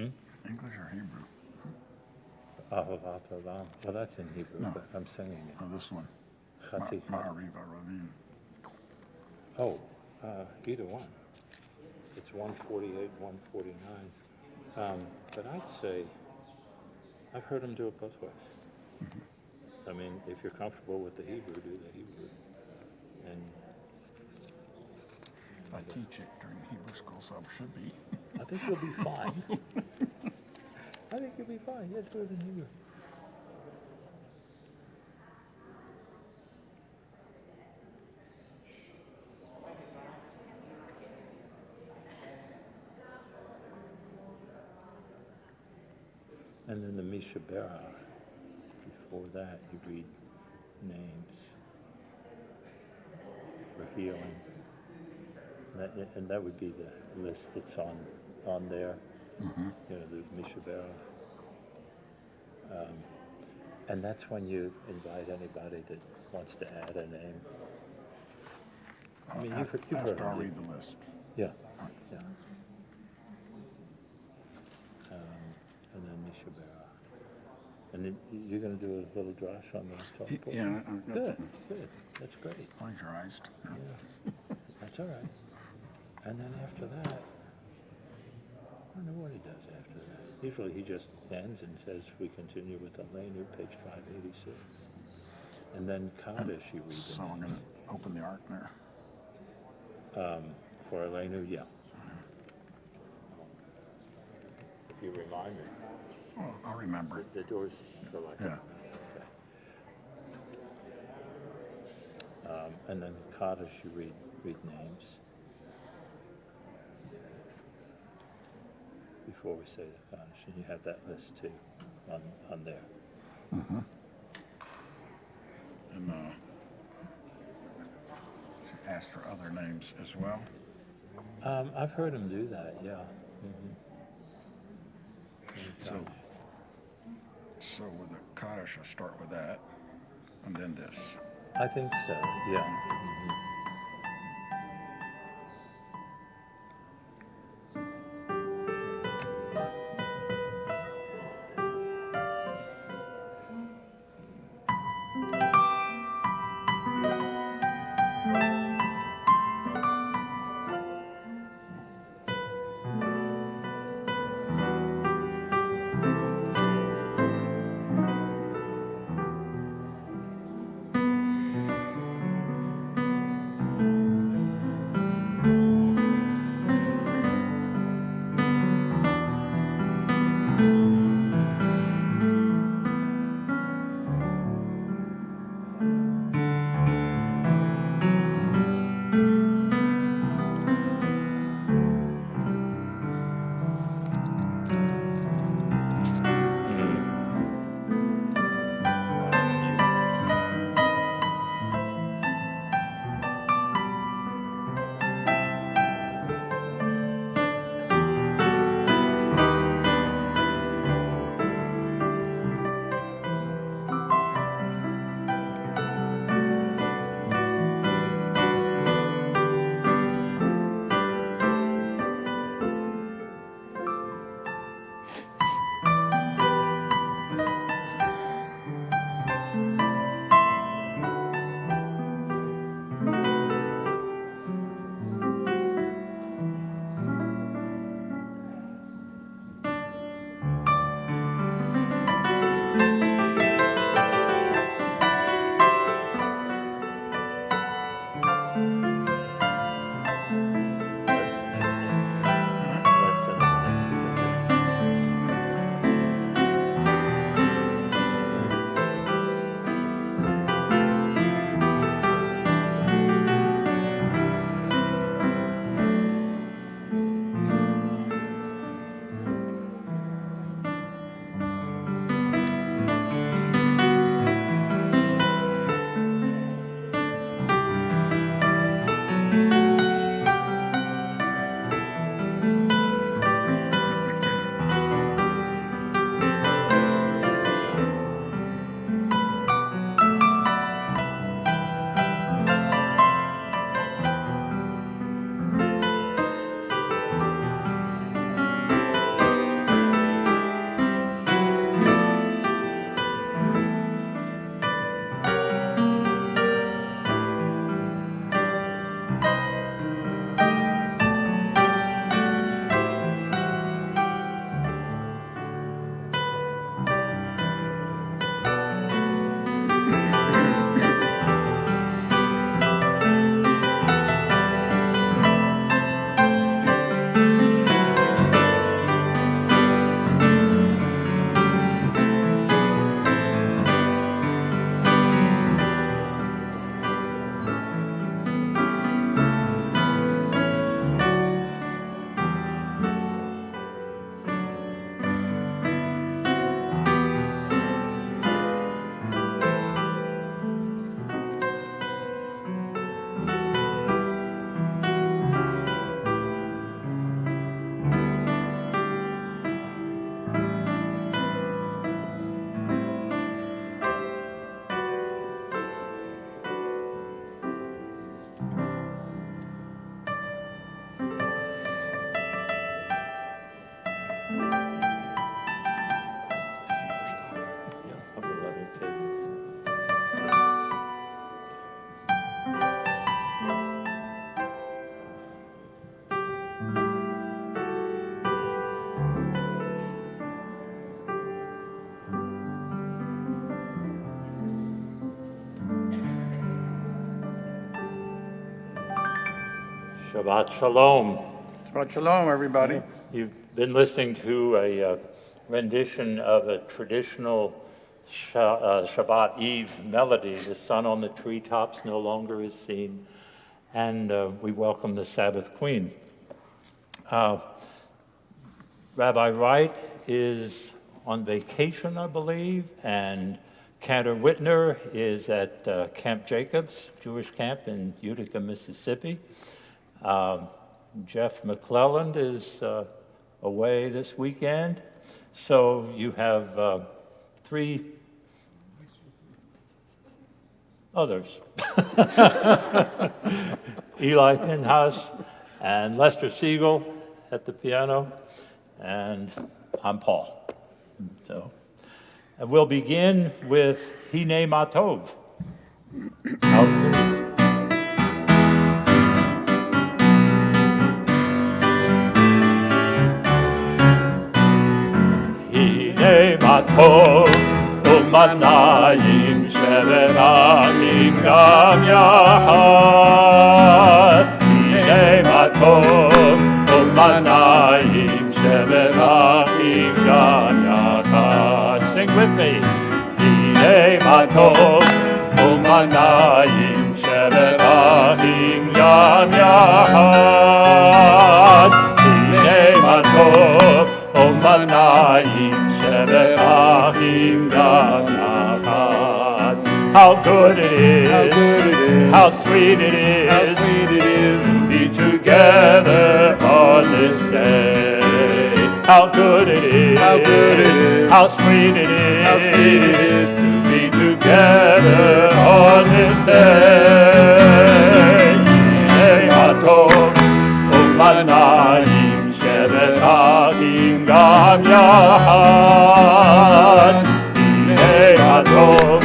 English or Hebrew? Well, that's in Hebrew, No. but I'm singing it. Oh, this one. Chatzi. Ma'ariva Ravim. Oh, either one. It's 148, 149. But I'd say, I've heard him do it both ways. I mean, if you're comfortable with the Hebrew, do the Hebrew. And I teach it during Hebrew school, so I should be. I think you'll be fine. I think you'll be fine. Yeah, do it in Hebrew. And then the Mishabera, before that, you read names for healing. And that would be the list that's on there. Mm-hmm. You know, the Mishabera. And that's when you invite anybody that wants to add a name. I mean, you've heard After I of it. read the list. Yeah, yeah. And then Mishabera. And then you're going to do a little drash on the chalkboard? Yeah, that's Good. That's great. plagiarized. Yeah, that's all right. And then after that, I don't know what he does after that. Usually he just ends and says, we continue with Elenu, page 586. And then Kaddish, you read the So we're going names. to open the ark there. For Elenu, yeah. If you remind me, Oh, I'll remember. the doors go like Yeah. that. Okay. And then Kaddish, you read names. Before we say the Kaddish, and you have that list too on there. Mm-hmm. And ask for other names as well. I've heard him do that, yeah. So with the Kaddish, I'll start with that, and then this. I think so, yeah. Shabbat Shalom. Shabbat Shalom, everybody. You've been listening to a rendition of a traditional Shabbat Eve melody. The sun on the treetops no longer is seen, and we welcome the Sabbath Queen. Rabbi Wright is on vacation, I believe, and Cantor Whitner is at Camp Jacobs, Jewish camp in Utica, Mississippi. Jeff McClelland is away this weekend. So you have three others. Eli Pinhouse and Lester Siegel at the piano, and I'm Paul. So, and we'll begin with Hine Matov. Hine Matov u'manayim she'venachim gam yachad. Hine Matov u'manayim she'venachim gam yachad. Sing with me. Hine Matov u'manayim she'venachim gam yachad. Hine Matov u'manayim she'venachim gam yachad. How good it is, how sweet it is to be together on this day. How good it is, how sweet it is to be together on this day. Hine Matov u'manayim she'venachim gam yachad. Hine Matov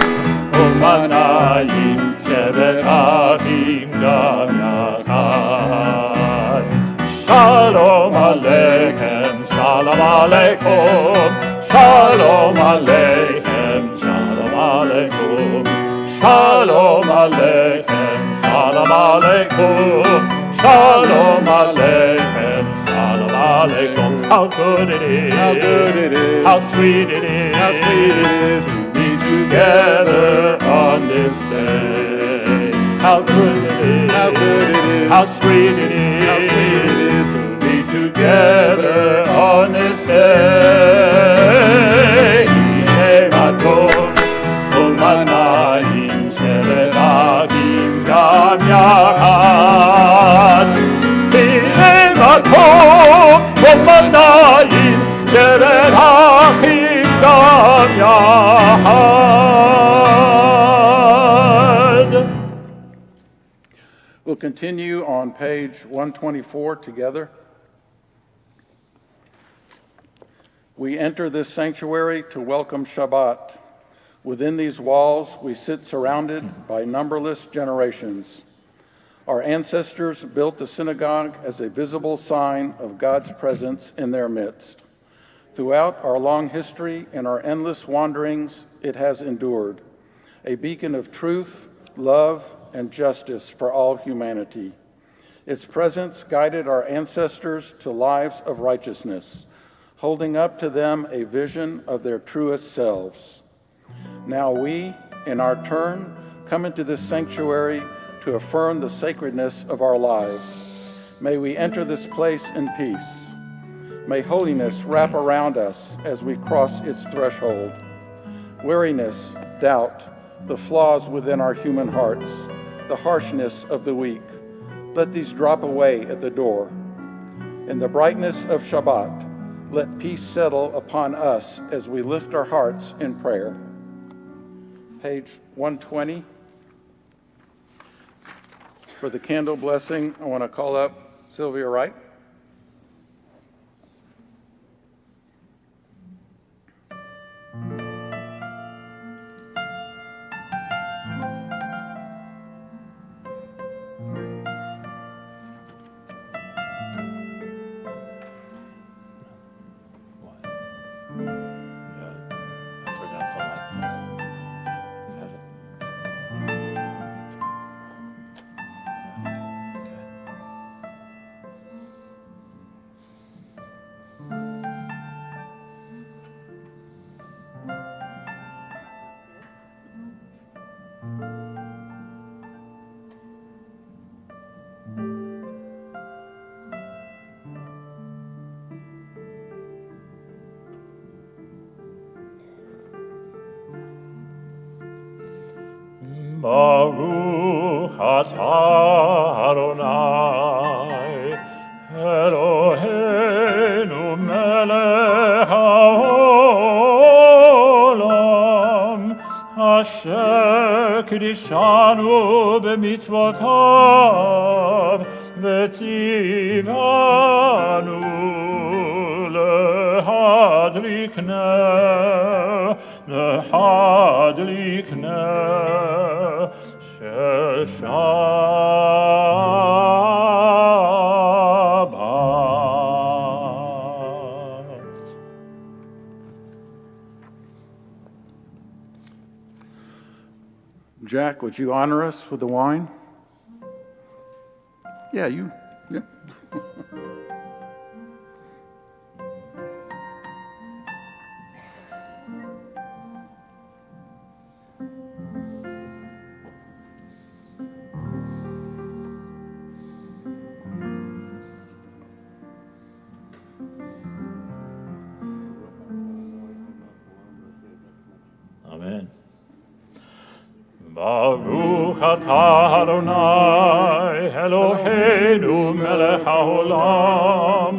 u'manayim she'venachim gam yachad. Shalom Aleichem, Shalom Aleichem, Shalom Aleichem, Shalom Aleichem, Shalom Aleichem, Shalom Aleichem, Shalom Aleichem, Shalom Aleichem. How good it is, how sweet it is to be together on this day. How good it is, how sweet it is to be together on this day. Hine Matov u'manayim she'venachim gam yachad. Hine Matov u'manayim she'venachim gam yachad. We'll continue on page 124 together. We enter this sanctuary to welcome Shabbat. Within these walls, we sit surrounded by numberless generations. Our ancestors built the synagogue as a visible sign of God's presence in their midst. Throughout our long history and our endless wanderings, it has endured, a beacon of truth, love, and justice for all humanity. Its presence guided our ancestors to lives of righteousness, holding up to them a vision of their truest selves. Now we, in our turn, come into this sanctuary to affirm the sacredness of our lives. May we enter this place in peace. May holiness wrap around us as we cross its threshold. Weariness, doubt, the flaws within our human hearts, the harshness of the weak, let these drop away at the door. In the brightness of Shabbat, let peace settle upon us as we lift our hearts in prayer. Page 120. For the candle blessing, I want to call up Sylvia Wright. Baruch atah Adonai, Eloheinu melech haolam, asher kidishanu b'mitzvotav, v'tzivanu lehadlikne shel Shabbat. Jack, would you honor us with the wine? Yeah, you. Yeah. Amen. Baruch atah Adonai, Eloheinu melech haolam,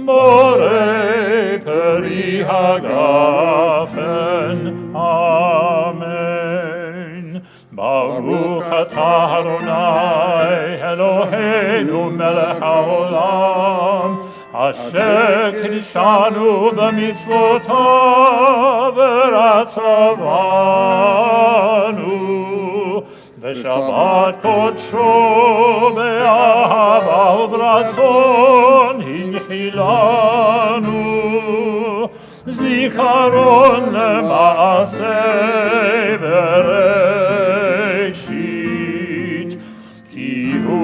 borei peri hagafen. Amen. Baruch atah Adonai, Eloheinu melech haolam, asher kidishanu b'mitzvotav v'ratzavanu, v'shabbat kodsho be'ahava u'v'ratzon hinchilanu, zikaron le'maaseh bereishit, ki hu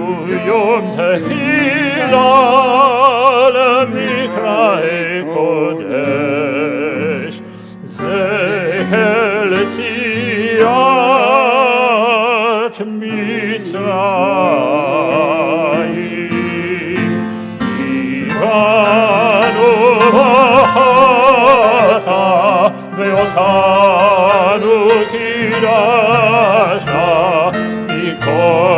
yom tehillah למקראי קודש, זכר לתיאת מצרים, קיבלנו בחרתה ואותנו קידשת מכל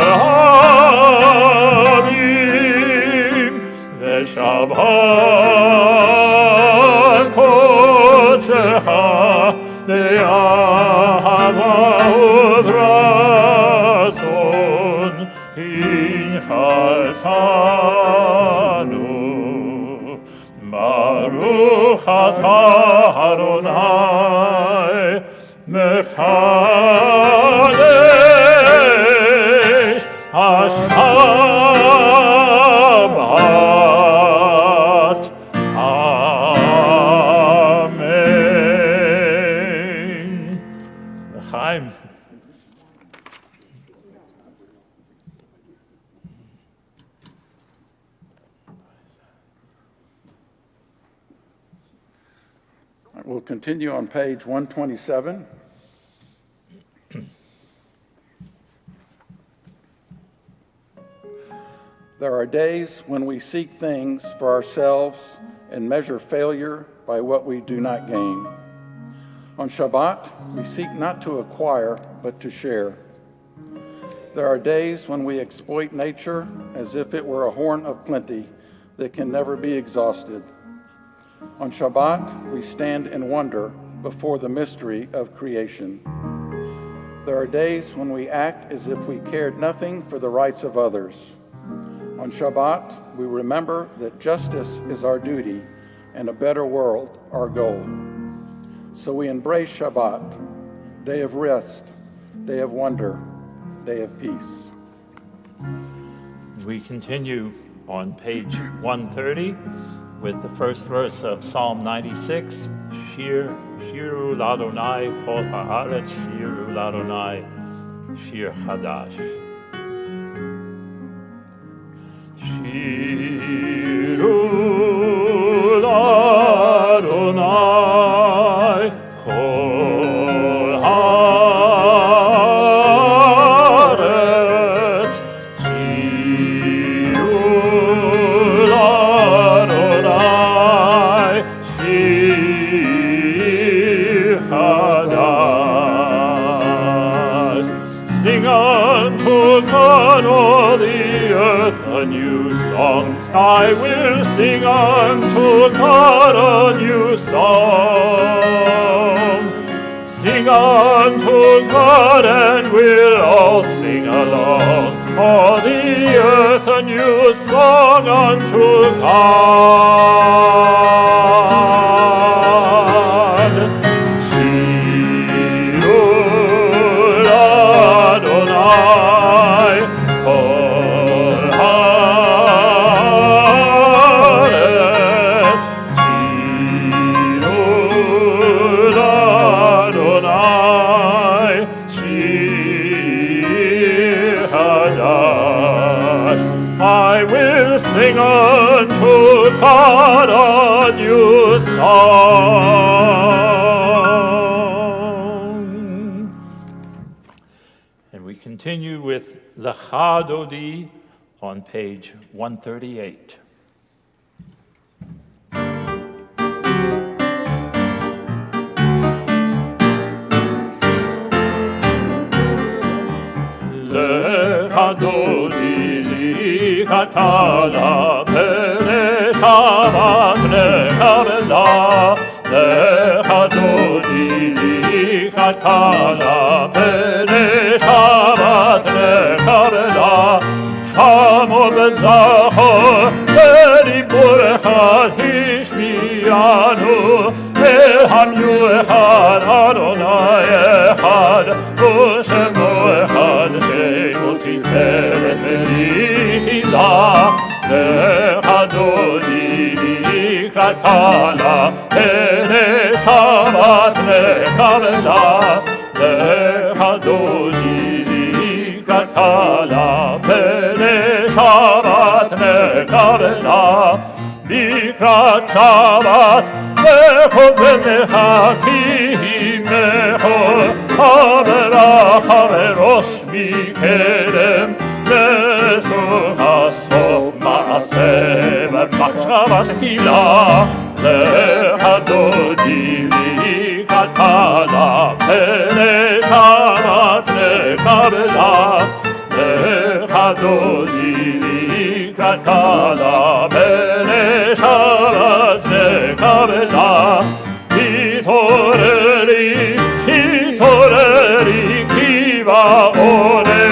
Shabbat kodecha be'ahava u'v'ratzon hinchaltanu. Baruch atah Adonai mekadesh Shabbat. Amen. L'chaim. We'll continue on page 127. There are days when we seek things for ourselves and measure failure by what we do not gain. On Shabbat, we seek not to acquire, but to share. There are days when we exploit nature as if it were a horn of plenty that can never be exhausted. On Shabbat, we stand in wonder before the mystery of creation. There are days when we act as if we cared nothing for the rights of others. On Shabbat, we remember that justice is our duty and a better world our goal. So we embrace Shabbat, day of rest, day of wonder, day of peace. We continue on page 130 with the first verse of Psalm 96, Shiru Ladonai Kol Haaretz, Shiru Ladonai, Shir Chadash. Shiru Ladonai Kol Haaretz, Shiru Ladonai, Shir Chadash. Sing unto God all the earth a new song. I will sing unto God a new song. Sing unto God and we'll all sing along. All the earth a new song unto God. Shiur Adonai kol haaretz. Shiur Adonai shir hadash. I will sing unto God a new song. And we continue with the Chadodi on page 138. Dodi li kakala pere Shabbat nekabela. Dodi li kakala pere Shabbat nekabela. Shamo bezachor beribur echad hishmiyanu. Vehamnu echad Adonai echad u'shemo echad shemo tiferet v'yichida. Dodi li kakala pere Shabbat nekabela. Dodi li kakala pere Shabbat nekabela. Bikrat Shabbat mechol v'mechaki mechol haverach haverosh mikerem nesur hasof ma'aseh v'tzach Shabbat kila. Dodi li kakala pere Shabbat nekabela. Dodi li kakala pere Shabbat nekabela. Hitoreri kiva ore,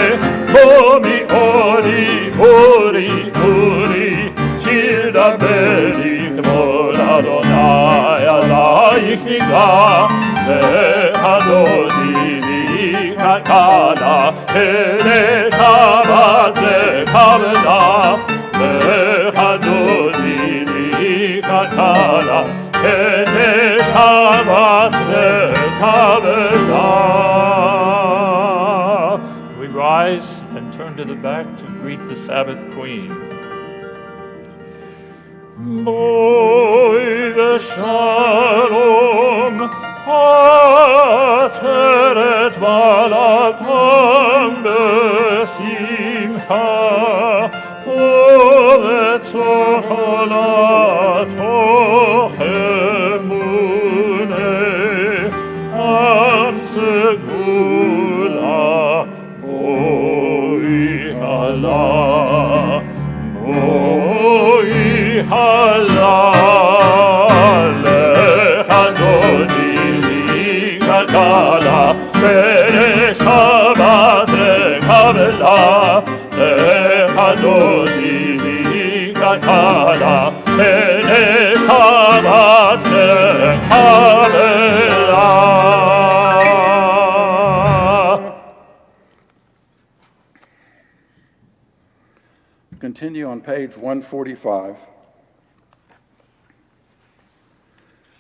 komi ori, shir daberi k'vod Adonai alayich niga. Dodi li kakala pere Shabbat nekabela. Dodi li kakala pere Shabbat nekabela. We rise and turn to the back to greet the Sabbath Queen. Boy v'shalom ateret malacham b'simcha u'v'tzolat emunei am segula. Boy Allah, boy halal. Dodi li kakala pere Shabbat nekabela. Dodi li kakala pere Shabbat nekabela. Continue on page 145.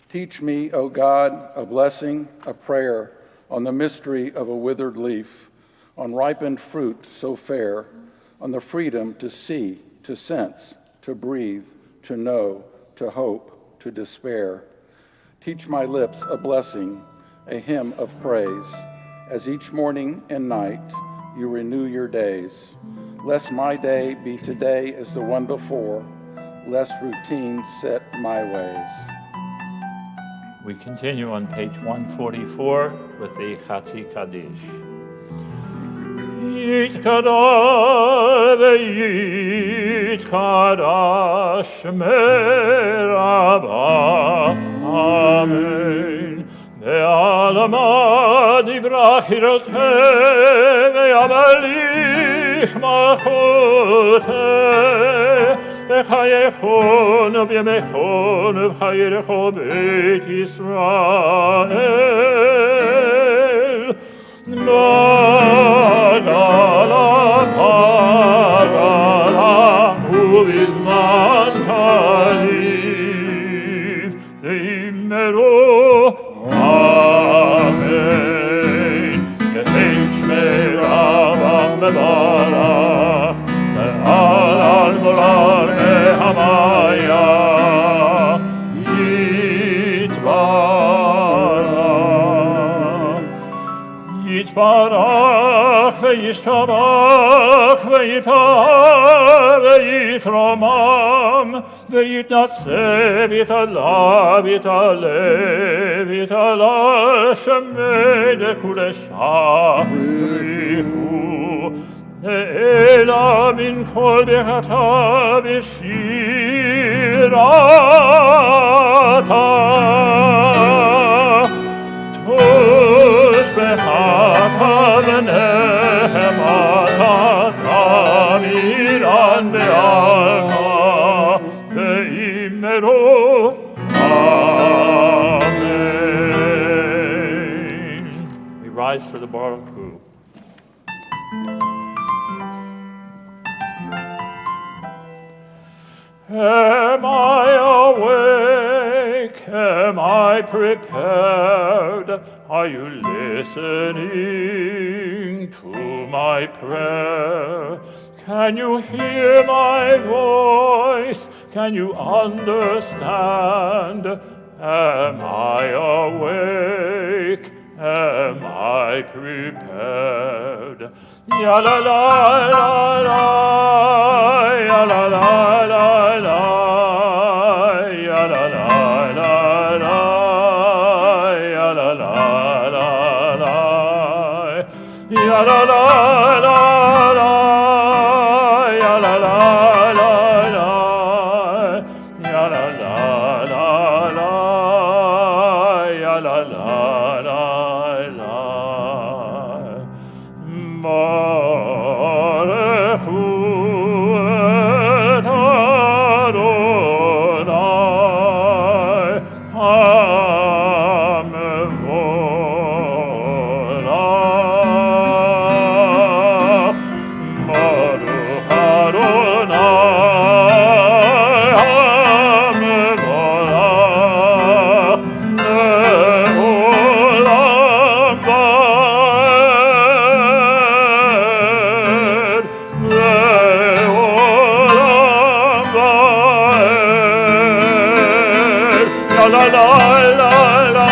Teach me, O God, a blessing, a prayer on the mystery of a withered leaf, on ripened fruit so fair, on the freedom to see, to sense, to breathe, to know, to hope, to despair. Teach my lips a blessing, a hymn of praise, as each morning and night you renew your days. Lest my day be today as the one before, lest routine set my ways. We continue on page 144 with the Chatzi Kaddish. יתקדש ויתקדש מרבה, אמן. ועלמא דברה חירותיה וימליך מלכותיה, בחייכון ובימיכון ובחייכו בית ישראל. בגלה בגלה ובזמן קריב לאמרו אמן. יהי שמרה בברך ועל גורל מהמיה יתברך. יתברך וישתבח ויפאר ויתרומם ויתנשא ויתעלה ויתעלה ויתעלה שמי לקודשה בריחו אלא מן כל ברכתה ושירתה תושבחתה ונחמתה תמירן בעלמא ואמרו amen. We rise for the Baruch Hu. Am I awake? Am I prepared? Are you listening to my prayer? Can you hear my voice? Can you understand? Am I awake? Am I prepared? Ya la la la la, ya la la la la, ya la la la la, ya la la la la, ya la la la la, ya la la la la, ya la la la la, ya la la la la. Baruch Hu et Adonai HaMevorach. Baruch Adonai HaMevorach le'olam va'ed, le'olam va'ed. Ya la la la la,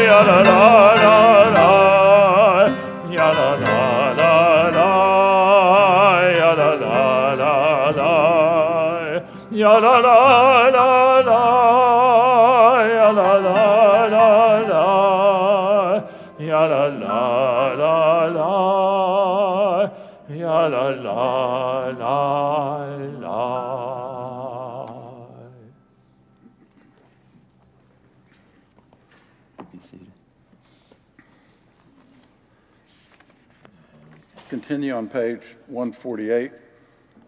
ya la la la la, ya la la la la, ya la la la la, ya la la la la, ya la la la la, ya la la la la, ya la la la la. Be seated. Continue on page 148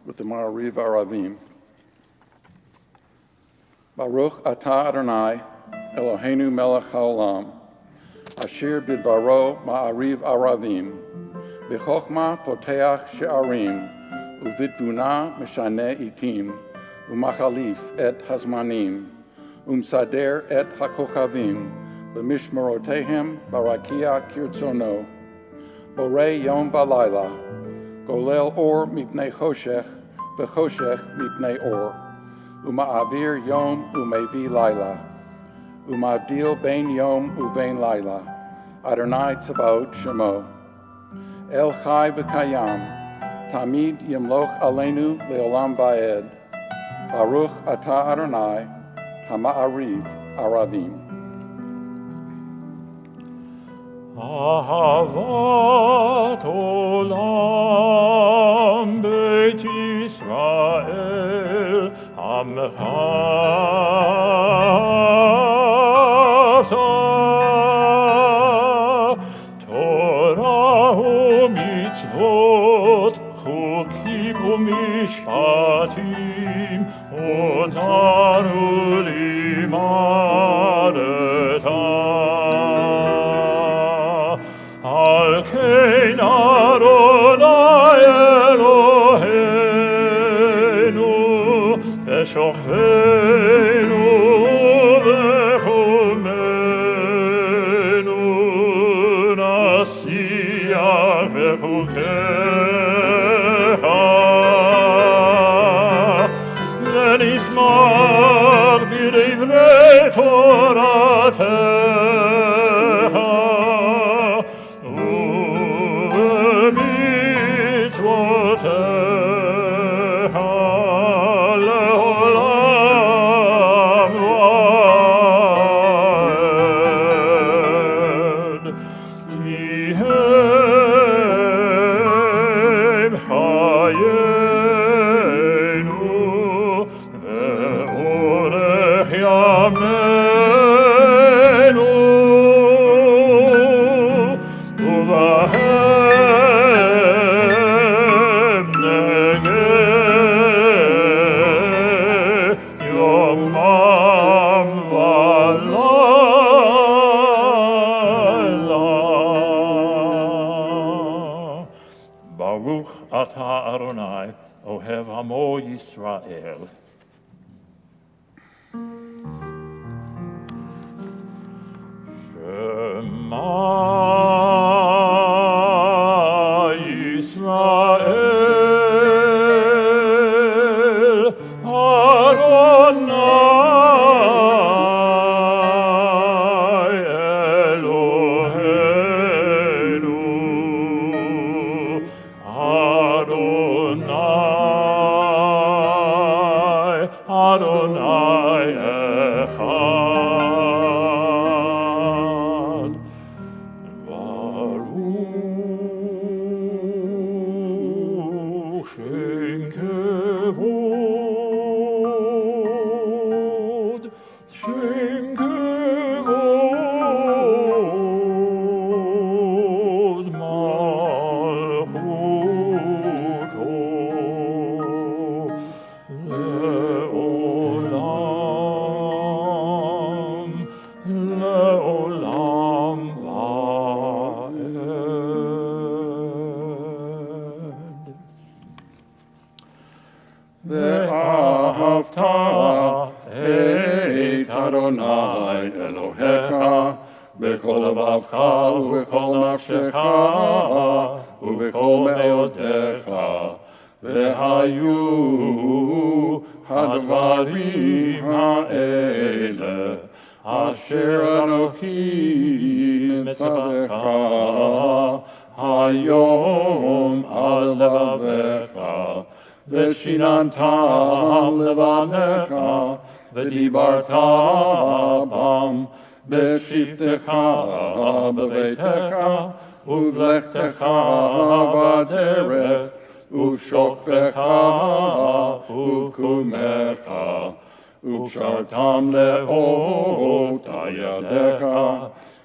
with the Ma'ariv Aravim. Baruch atah Adonai Eloheinu melech haolam, asher bidvaro Ma'ariv Aravim, b'chokhmah poteach she'arim, uvitvuna meshane itim, umachalif et hazmanim, umsader et hakochavim, b'mishmerotehem barakia kirtzono, borei yom v'layla, golel or mipnei choshech, v'choshech mipnei or, uma'avir yom umevi layla, umavdil bein yom uvein layla, Adonai Tzavaot Shemo. El chai v'kayam, tamid yimloch aleinu leolam va'ed, Baruch atah Adonai, Hama'ariv Aravim. אהבת עולם בית ישראל עמך תורה ומצוות חוקים ומשפטים אותנו לימדת על כן אדוני אלוהינו בשוכבנו ובחומנו נשיח בחוקיך ונשמח בדברי תורתך ובמצוותיך לעולם ועד כי הם חיינו ואורך ימינו ובהם נגה יומם ולילה. ברוך אתה אדוני אוהב עמו ישראל. שמע ישראל אדוני אלוהינו אדוני אחד. ברוך שם כבוד, שם כבוד מלכותו לעולם ועד. ואהבת את אדוני אלוהיך בכל לבבך ובכל נפשך ובכל מאודיך. והיו הדברים האלה אשר אנוכי מצווך היום על לבבך ושיננתם לבניך ודיברת בם בשבתך בביתך ובלכתך בדרך ובשוכבך ובקומך וקשרתם לאות על ידיך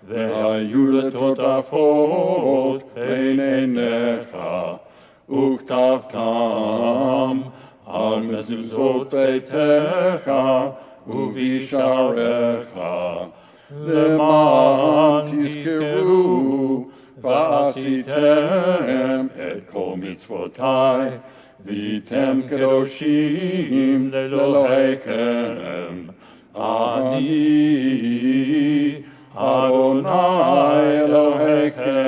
והיו לטוטפות בין עיניך וכתבתם על מזוזות ביתך ובשעריך למען תזכרו ועשיתם את כל מצוותי והייתם קדושים לאלוהיכם. אני אדוני אלוהיכם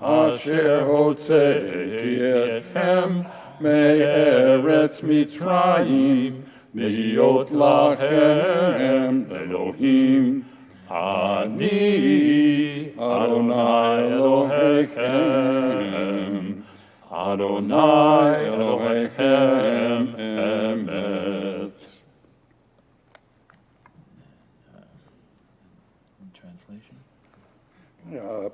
אשר הוצאתי אתכם מארץ מצרים להיות לכם אלוהים. אני אדוני אלוהיכם, אדוני אלוהיכם אמת. Translation?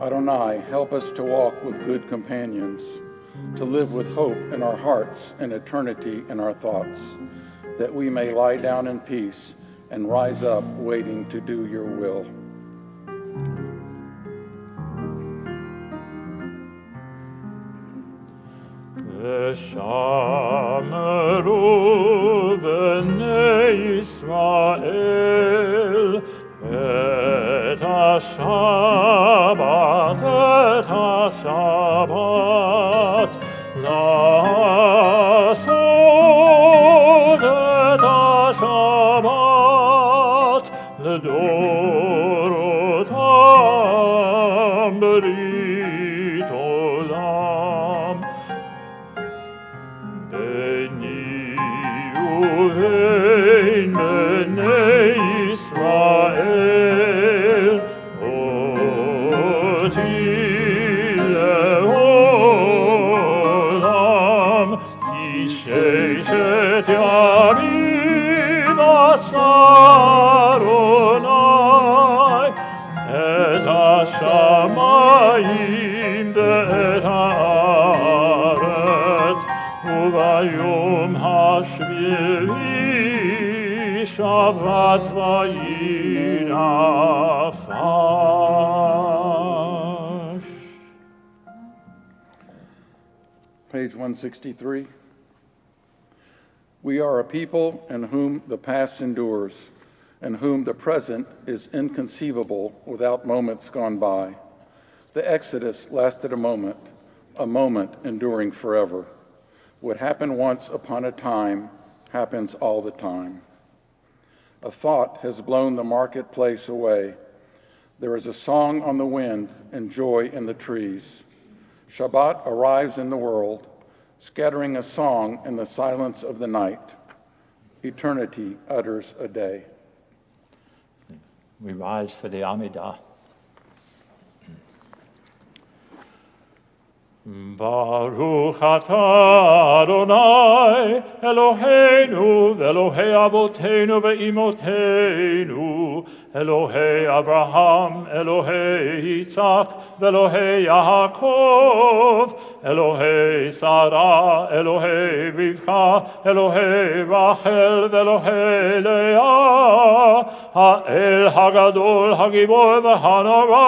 Adonai, help us to walk with good companions, to live with hope in our hearts and eternity in our thoughts, that we may lie down in peace and rise up waiting to do your will. ושמרו בני ישראל את השבת, לעשות את השבת לדורותם ברית עולם. ביני ובין בני ישראל אותי לעולם, כי ששת ימים עשה אדוני את השמיים ואת הארץ, וביום השביעי שבת וינפש. Page 163. We are a people in whom the past endures, in whom the present is inconceivable without moments gone by. The Exodus lasted a moment enduring forever. What happened once upon a time happens all the time. A thought has blown the marketplace away. There is a song on the wind and joy in the trees. Shabbat arrives in the world, scattering a song in the silence of the night. Eternity utters a day. We rise for the Amidah. Baruch atah Adonai Eloheinu v'Elohei Avoteinu ve'imoteinu, Elohei Avraham, Elohei Yitzhak, v'Elohei Yaakov, Elohei Sarah, Elohei Rivka, Elohei Rachel, v'Elohei Leah, Ha'el Hagadol, Hagibor v'Hanora,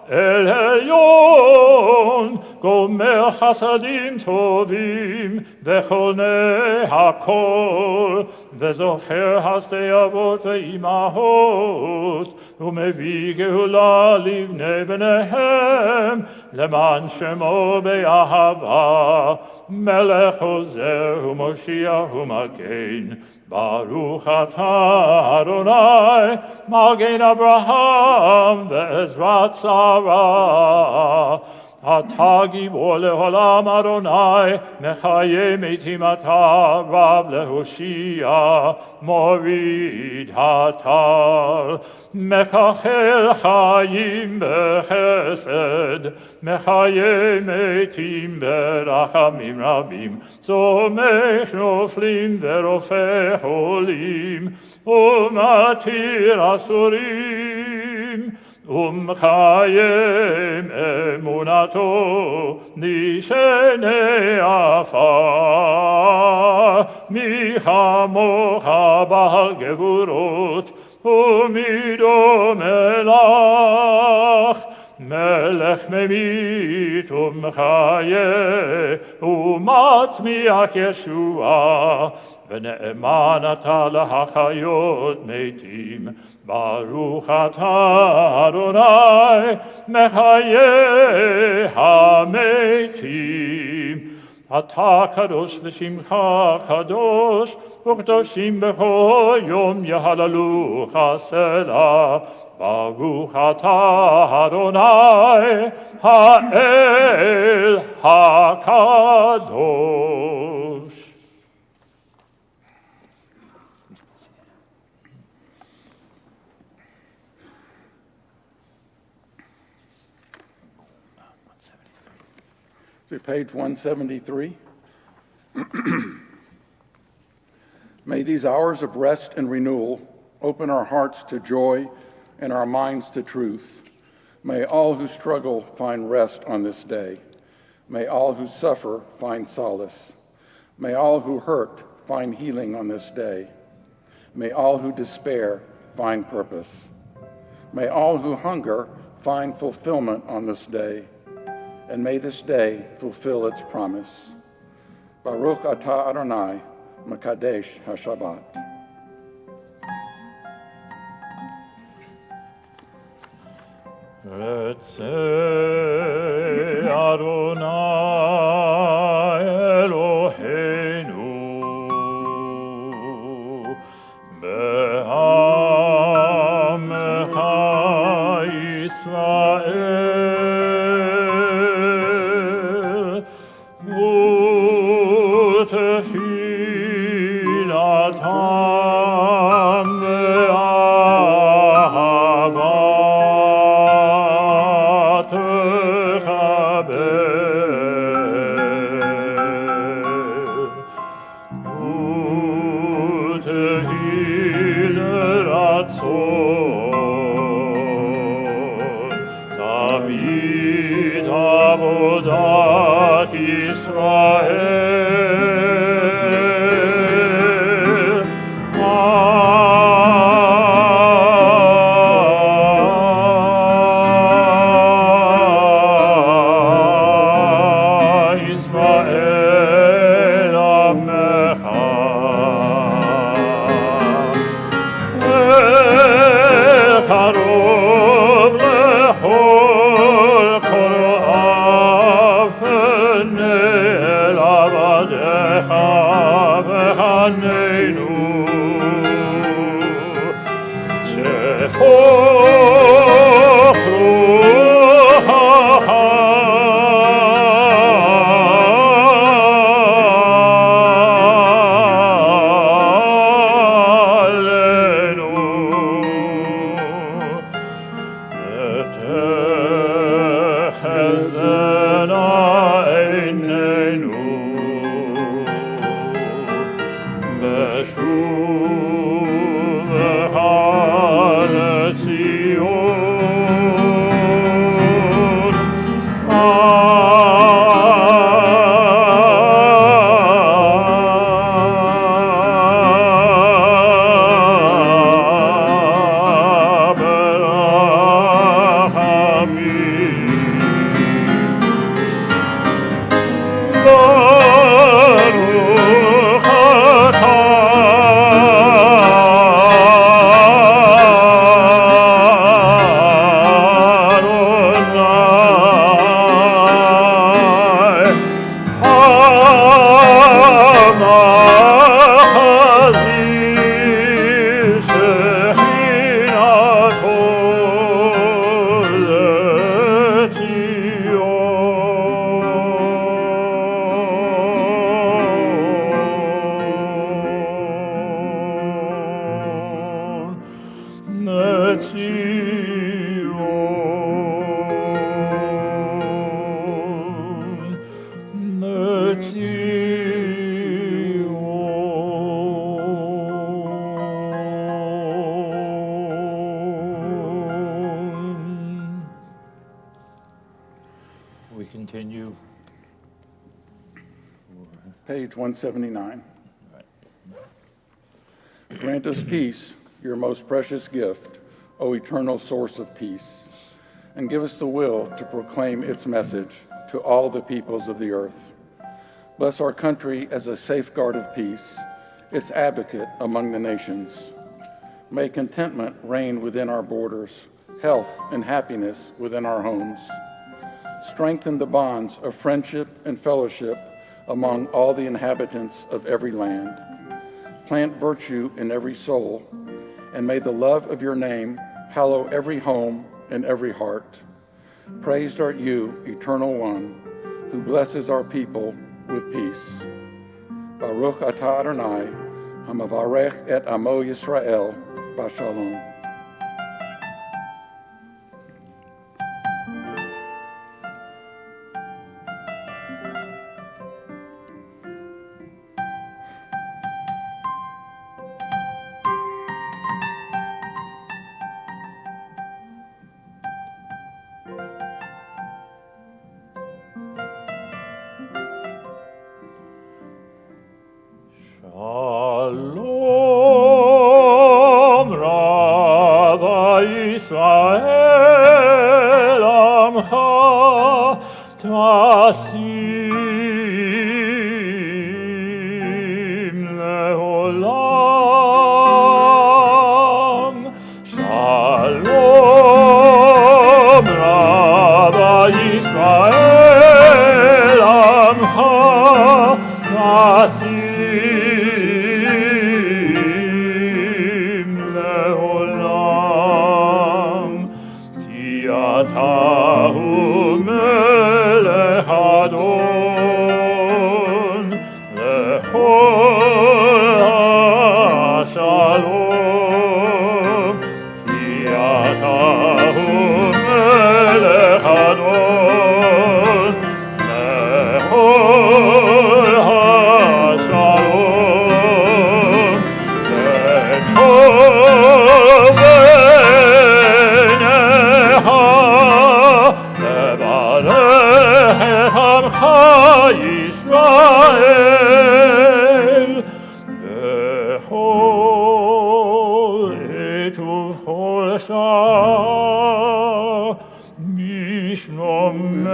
El Elyon, Gomer Chasadim Tovim, Vechonei Hakol, Vezocher Hasdei Avot Ve'imahot, Umevi Geula Livnei B'nehem, Leman Shemo Be'ahava, Melech Ozer U'Moshiach U'Magen, Baruch atah Adonai, Magen Avraham ve'ezrat Sarah. Atah gibor le'olam Adonai, Mechaye metim atah, Rav lehoshia, Morid hatal. Mekachel chayim bechesed, Mechaye metim berachamim rabim, Tzomech noflim ve'rofeh cholim, Umatir asurim, Umchayem emunato nishene afar, Michamocha bal gevurot umido melach, Melech memit umchaye umatzmiach Yeshua, V'ne'eman ata lahachayot metim, Baruch atah Adonai mechaye hametim. Atah kadosh v'shimcha kadosh, u'kdoshim b'chol yom yahalalu chasela. Baruch atah Adonai ha'el hakadosh. To page 173. May these hours of rest and renewal open our hearts to joy and our minds to truth. May all who struggle find rest on this day. May all who suffer find solace. May all who hurt find healing on this day. May all who despair find purpose. May all who hunger find fulfillment on this day. And may this day fulfill its promise. Baruch atah Adonai, Mekadesh HaShabbat. Etzei Adonai Eloheinu be'amecha Yisrael u'tefilatam be'ahava David avodat Yisrael Yisrael Amecha Karov lechol kol afnei avadecha v'chaneinu shefoch ruach We continue. Page 179. Grant us peace, your most precious gift, O eternal source of peace, and give us the will to proclaim its message to all the peoples of the earth. Bless our country as a safeguard of peace, its advocate among the nations. May contentment reign within our borders, health and happiness within our homes. Strengthen the bonds of friendship and fellowship among all the inhabitants of every land. Plant virtue in every soul, and may the love of your name hallow every home and every heart. Praised art you, Eternal One, who blesses our people with peace. Baruch atah Adonai, hamavarech et amo Yisrael, b'shalom. nasim leolam, ki ata hu melech adon lechol ha'shalom, ki ata hu melech adon lechol ha'shalom, v'tov einecha levarech et amcha Yisrael bechol עת ובכל שעה בשלומך.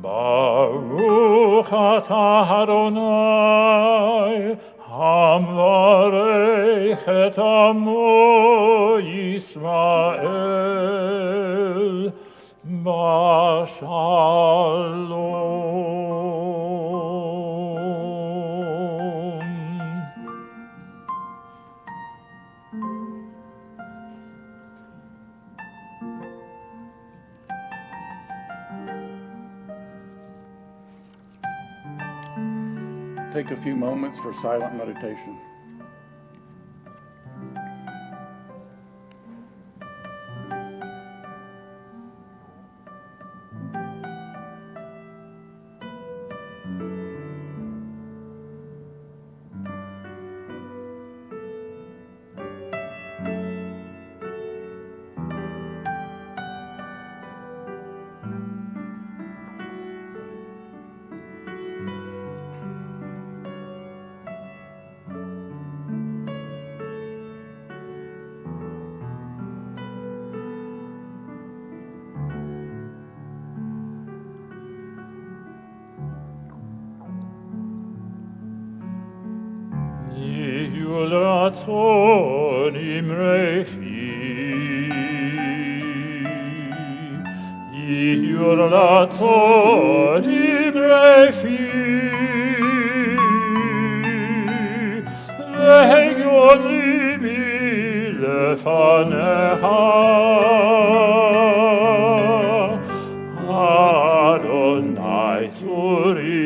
Baruch atah Adonai, hamvarech et amo Yisrael bashalom. Take a few moments for silent meditation. Yul ratzon imrei fi, Yul ratzon imrei fi, Ve'yon libi lefanecha, Adonai tzuri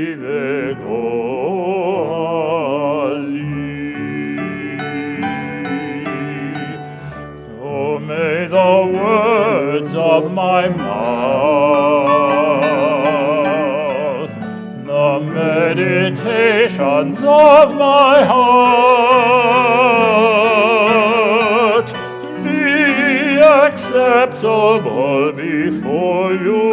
May the words of my mouth, the meditations of my heart be acceptable before you,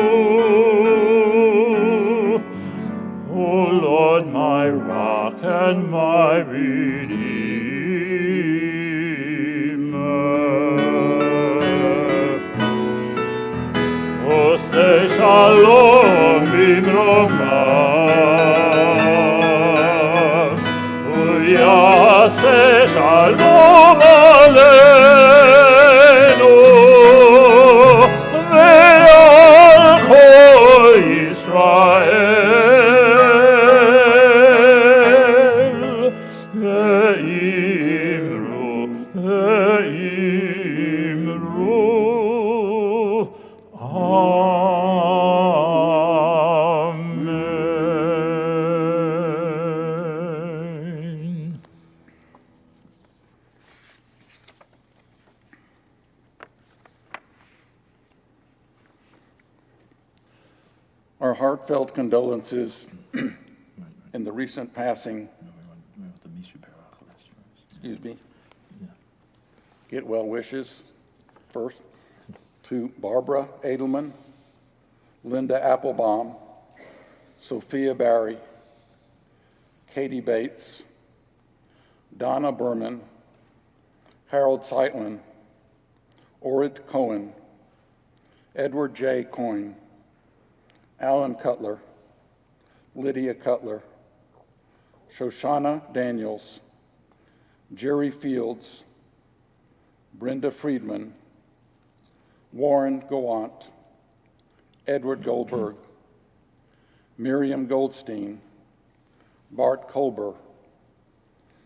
O Lord, my rock and my redeemer. Say shalom bimromav, uyaseh shalom aleinu, ve'al kol Yisrael, ve'imru, Amen. Our heartfelt condolences in the recent passing, get well wishes first to Barbara Edelman, Linda Applebaum, Sophia Barry, Katie Bates, Donna Berman, Harold Zeitlin, Orid Cohen, Edward J. Coyne, Alan Cutler, Lydia Cutler, Shoshana Daniels, Jerry Fields, Brenda Friedman, Warren Gowant, Edward Goldberg, Miriam Goldstein, Bart Kolber,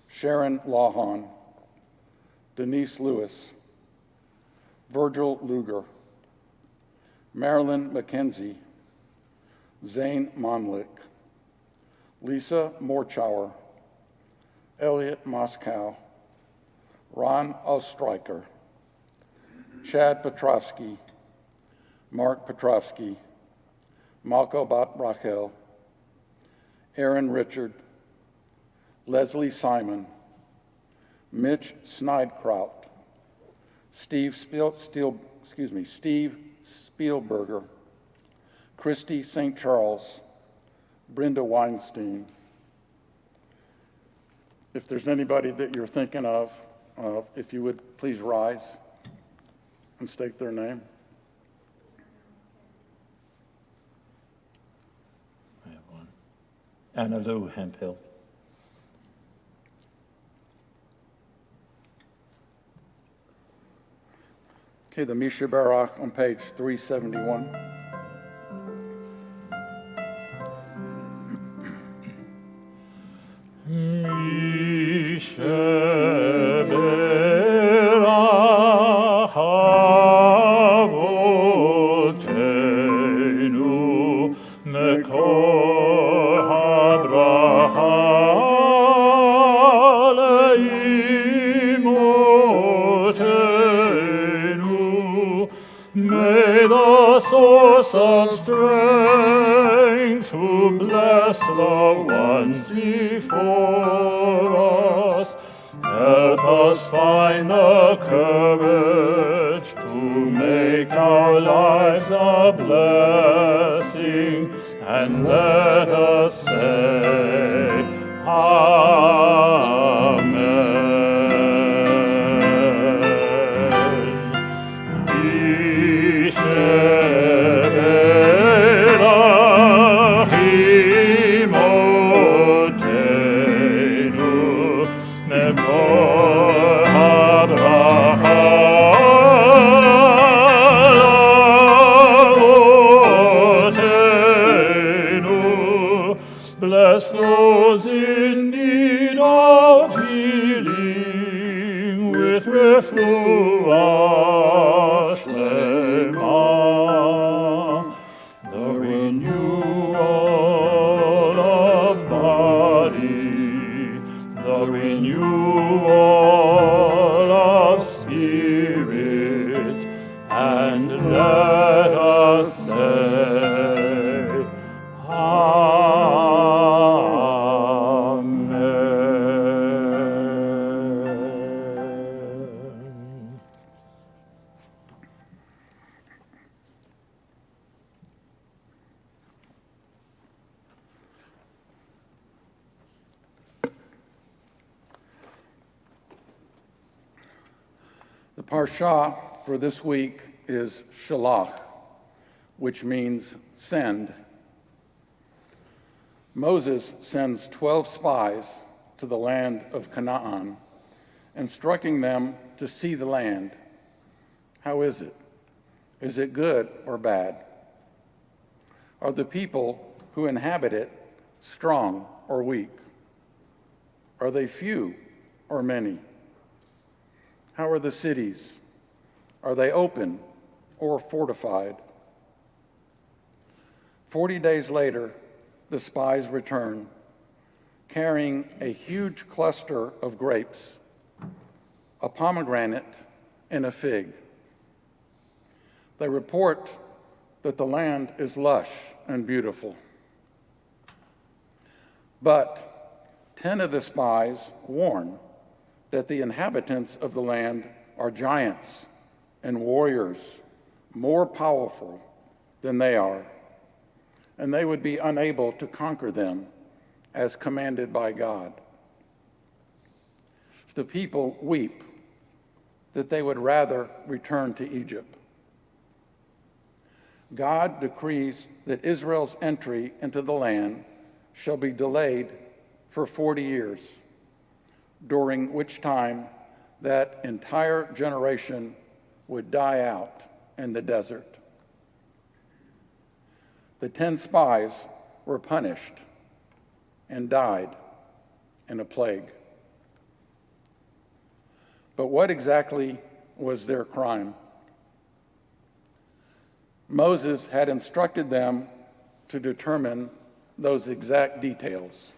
Sharon Lawhon, Denise Lewis, Virgil Luger, Marilyn McKenzie, Zane Monlick, Lisa Morchauer, Elliot Moscow, Ron Ostreicher, Chad Petrovsky, Mark Petrovsky, Malko Bat Rachel, Aaron Richard, Leslie Simon, Mitch Snydkraut, Steve Spielberger, Christy St. Charles, Brenda Weinstein. If there's anybody that you're thinking of, if you would please rise and state their name. I have one. Anna Lou Hemphill. Okay, the Misha Barach on page 371. May the source of strength who bless the ones before us help us find the courage to make our lives a blessing, and let us say, Amen. Bless those in need of healing with refuah shlema, the renewal of body, the renewal of spirit, and let us say, Amen. The parsha for this week is Shalach, which means send. Moses sends 12 spies to the land of Canaan, instructing them to see the land. How is it? Is it good or bad? Are the people who inhabit it strong or weak? Are they few or many? How are the cities? Are they open or fortified? 40 days later, the spies return, carrying a huge cluster of grapes, a pomegranate, and a fig. They report that the land is lush and beautiful. But 10 of the spies warn that the inhabitants of the land are giants and warriors, more powerful than they are, and they would be unable to conquer them as commanded by God. The people weep that they would rather return to Egypt. God decrees that Israel's entry into the land shall be delayed for 40 years, during which time that entire generation would die out in the desert. The 10 spies were punished and died in a plague. But what exactly was their crime? Moses had instructed them to determine those exact details.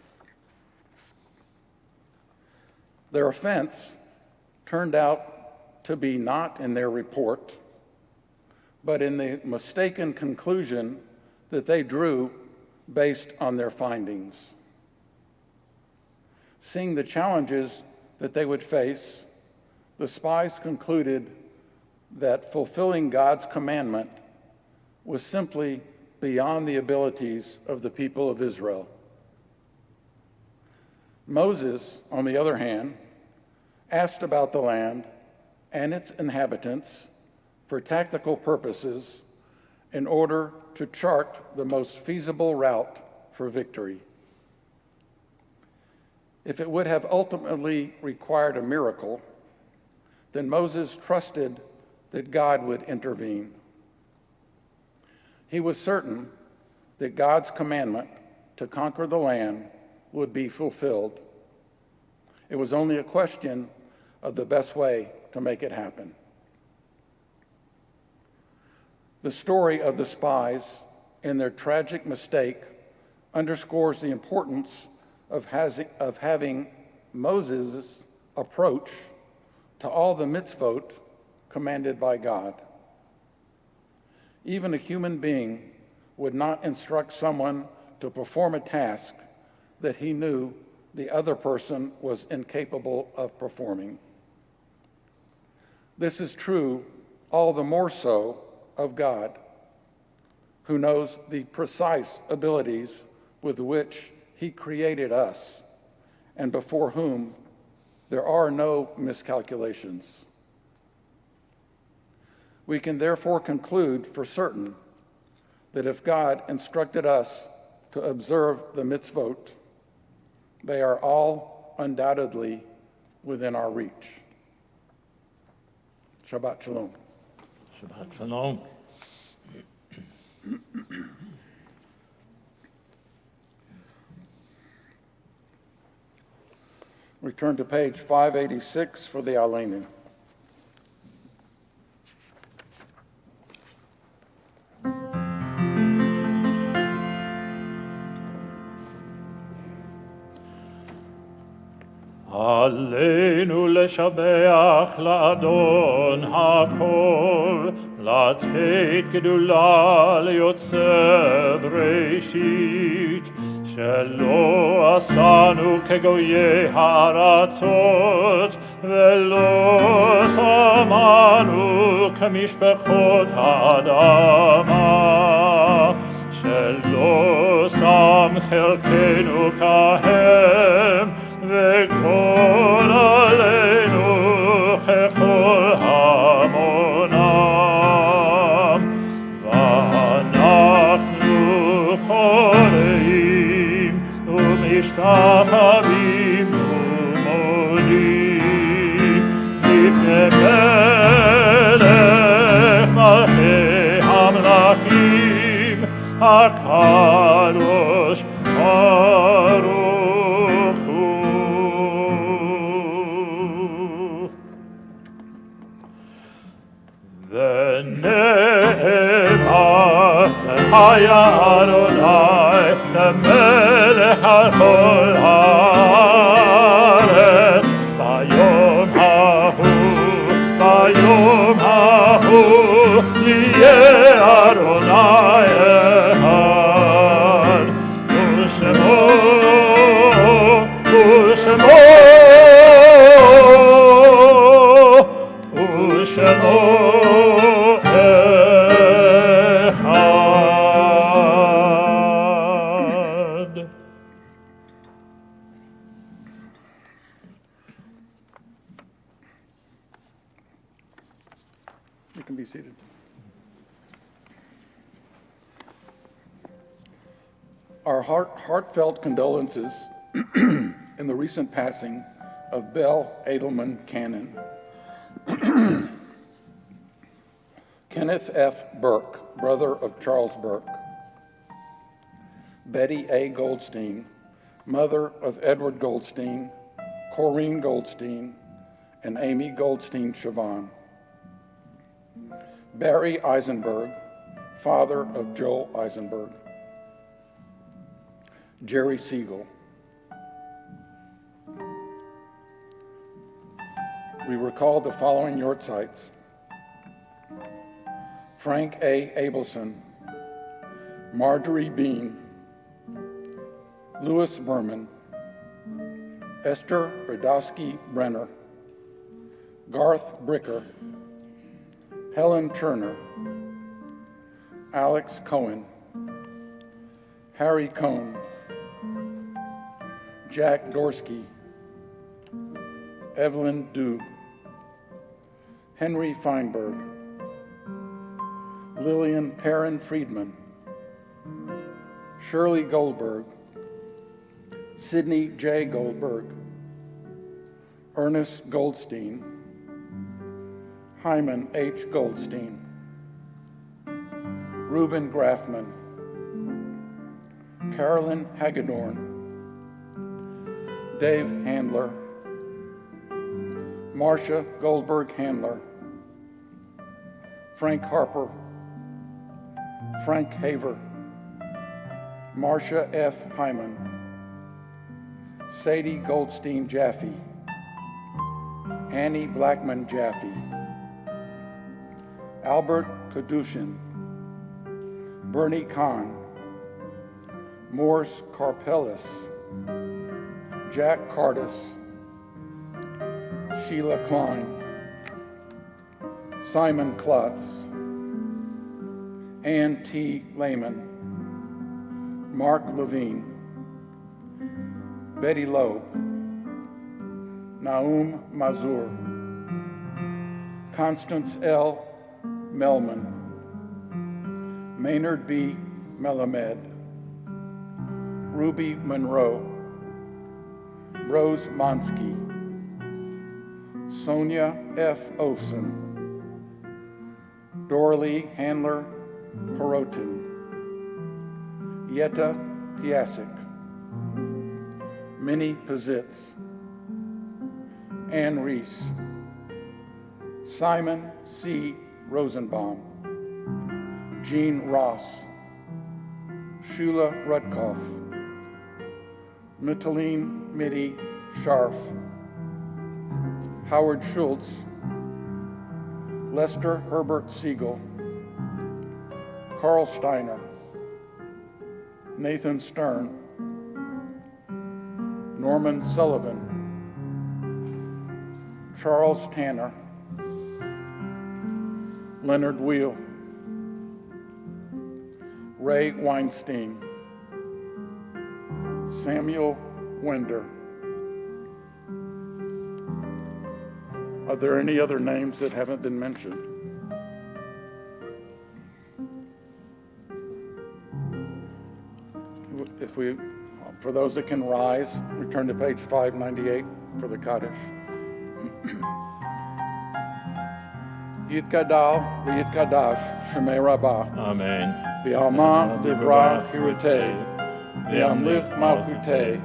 Their offense turned out to be not in their report, but in the mistaken conclusion that they drew based on their findings. Seeing the challenges that they would face, the spies concluded that fulfilling God's commandment was simply beyond the abilities of the people of Israel. Moses, on the other hand, asked about the land and its inhabitants for tactical purposes in order to chart the most feasible route for victory. If it would have ultimately required a miracle, then Moses trusted that God would intervene. He was certain that God's commandment to conquer the land would be fulfilled. It was only a question of the best way to make it happen. The story of the spies and their tragic mistake underscores the importance of having Moses' approach to all the mitzvot commanded by God. Even a human being would not instruct someone to perform a task that he knew the other person was incapable of performing. This is true all the more so of God, who knows the precise abilities with which he created us and before whom there are no miscalculations. We can therefore conclude for certain that if God instructed us to observe the mitzvot, they are all undoubtedly within our reach. Shabbat shalom. Shabbat shalom. Return to page 586 for the Aleinu. עלינו לשבח לאדון הכל, לתת גדולה ליוצר בראשית, שלא עשנו כגויי הארצות, ולא שמנו כמשפחות האדמה, שלא שם חלקנו כהם, וכל עלינו ככל המונם, ואנחנו חולאים ומשתחווים ומודים לפני מלך מלכי המלכים הקדוש ברוך הוא. ונאמר היה אדוני למלך על כל הארץ ביום ההוא יהיה אדוני אחד ושמו אחד. You can be seated. Our heartfelt condolences in the recent passing of Bell Edelman Cannon. Kenneth F. Burke, brother of Charles Burke. Betty A. Goldstein, mother of Edward Goldstein, Corrine Goldstein, and Amy Goldstein Chavon. Barry Eisenberg, father of Joel Eisenberg. Jerry Siegel. We recall the following yahrzeits: Frank A. Abelson, Marjorie Bean, Louis Berman, Esther Brodowski Brenner, Garth Bricker, Helen Turner, Alex Cohen, Harry Cohn, Jack Dorsky, Evelyn Dube, Henry Feinberg, Lillian Perrin Friedman, Shirley Goldberg, Sidney J. Goldberg, Ernest Goldstein, Hyman H. Goldstein, Reuben Grafman, Carolyn Hagedorn, Dave Handler, Marcia Goldberg Handler, Frank Harper, Frank Haver, Marcia F. Hyman, Sadie Goldstein Jaffe, Annie Blackman Jaffe, Albert Kadushin, Bernie Kahn, Morris Carpelis, Jack Cardis, Sheila Klein, Simon Klotz, Ann T. Lehman, Mark Levine, Betty Loeb, Naum Mazur, Constance L. Melman, Maynard B. Melamed, Ruby Monroe, Rose Monsky, Sonia F. Ofson, Doralee Handler Perotin, Yetta Piasek, Minnie Pazitz, Ann Reese, Simon C. Rosenbaum, Jean Ross, Shula Rudkoff, Mitaline Mitty Scharf, Howard Schultz, Lester Herbert Siegel, Carl Steiner, Nathan Stern, Norman Sullivan, Charles Tanner, Leonard Wheel, Ray Weinstein, Samuel Winder. Are there any other names that haven't been mentioned? If we, for those that can rise, return to page 598 for the Kaddish. Yitgadal v'yitkadash Shemei Rabbah. Amen. V'alma divrah hirutei, v'amlich malchutei,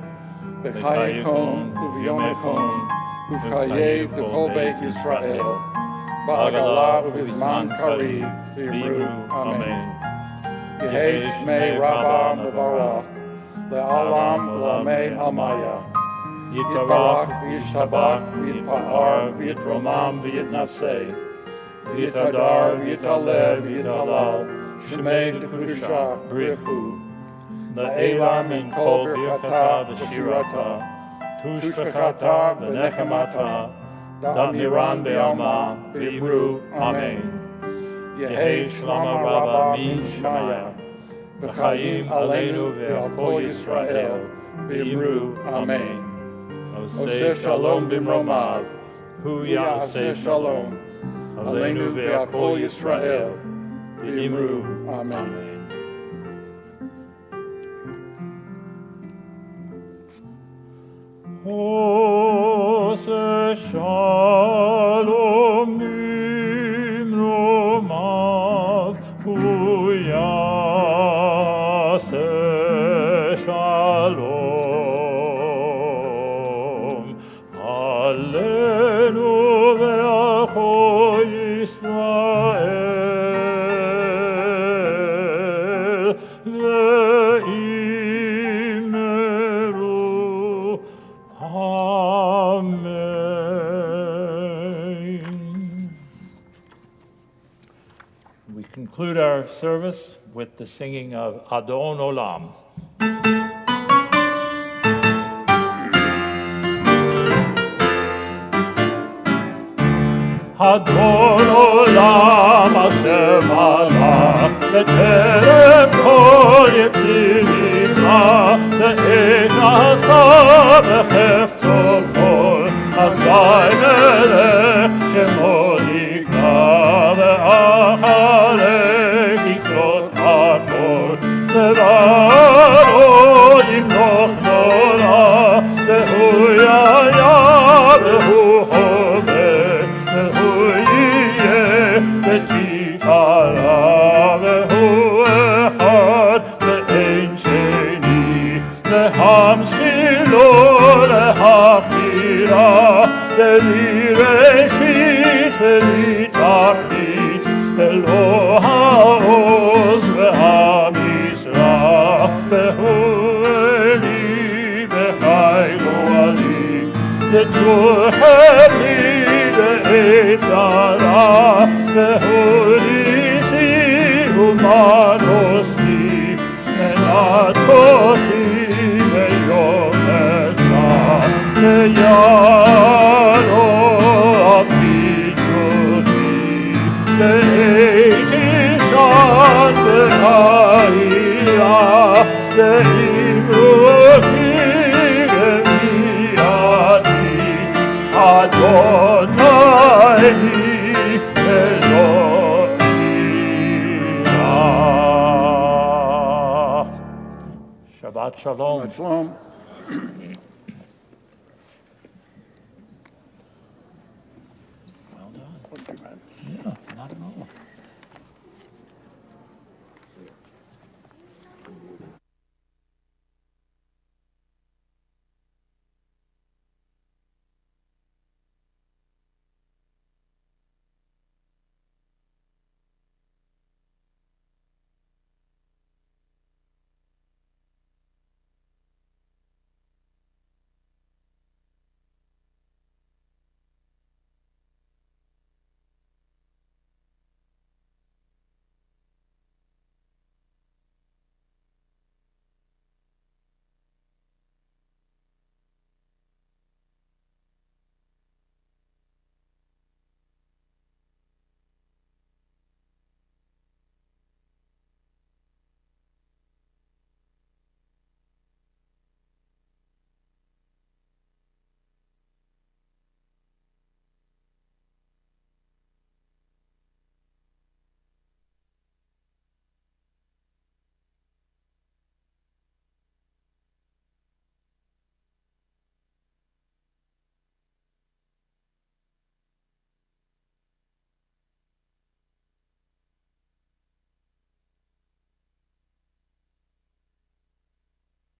v'chayekom u'v'yomekom, u'v'chayei v'kol beit Yisrael, ba'agala u'v'zman kariv, v'yimru. Amen. Yehei Shmei Rabbah mevarach, le'alam v'lamei almaya, yitbarach v'yishtabach v'yitpa'ar v'yitromam v'yitnaseh, v'yitadar v'yitaleh v'yitalal, Shemei Dekudusha Brichu, La'elam min kol birchata v'shirata, tushbechata v'nechemata, da'miran be'alma v'yimru. Amen. Yehei Shlama Rabbah min Shmaya, v'chayim aleinu ve'al kol Yisrael, v'yimru. Amen. Oseh shalom b'mromav, hu ya'aseh shalom, aleinu ve'al kol Yisrael, v'yimru. Amen. Oh, ose shalom bimromav hu yaseh shalom. Alenu ve'acho Yisrael ve'imeru. Amen. We conclude our service with the singing of Adon Olam. Adon Olam Asher Malach B'terem Kol Yetzir Nivra Ve'et Asa B'chefzo Kol Azai Melech Shemo Nigna Ve'acharei Tikrot HaKol Ve'varo Yimloch Nora Ve'hu Yaya Ve'hu Hoveh Ve'hu Yiyeh V'tifara Ve'hu Echad Ve'ein Sheni Lehamshilo Lehachira Ve'li Reshit Ve'li Tachlit Ve'lo Ha'oz Ve'hamisra Ve'hu Eli Ve'chaylo Ali Ve'tucheli Ve'esara Ve'hu Nisi Umanosi Ve'nat Kosi Ve'yom Etla Ve'yalo Afiduchi Ve'eti Shan Ve'ha'ira Ve'imruchi Ve'miati Adonai Elohim. Shabbat Shalom. Shalom. Well done. Wasn't too bad. Yeah, not at all.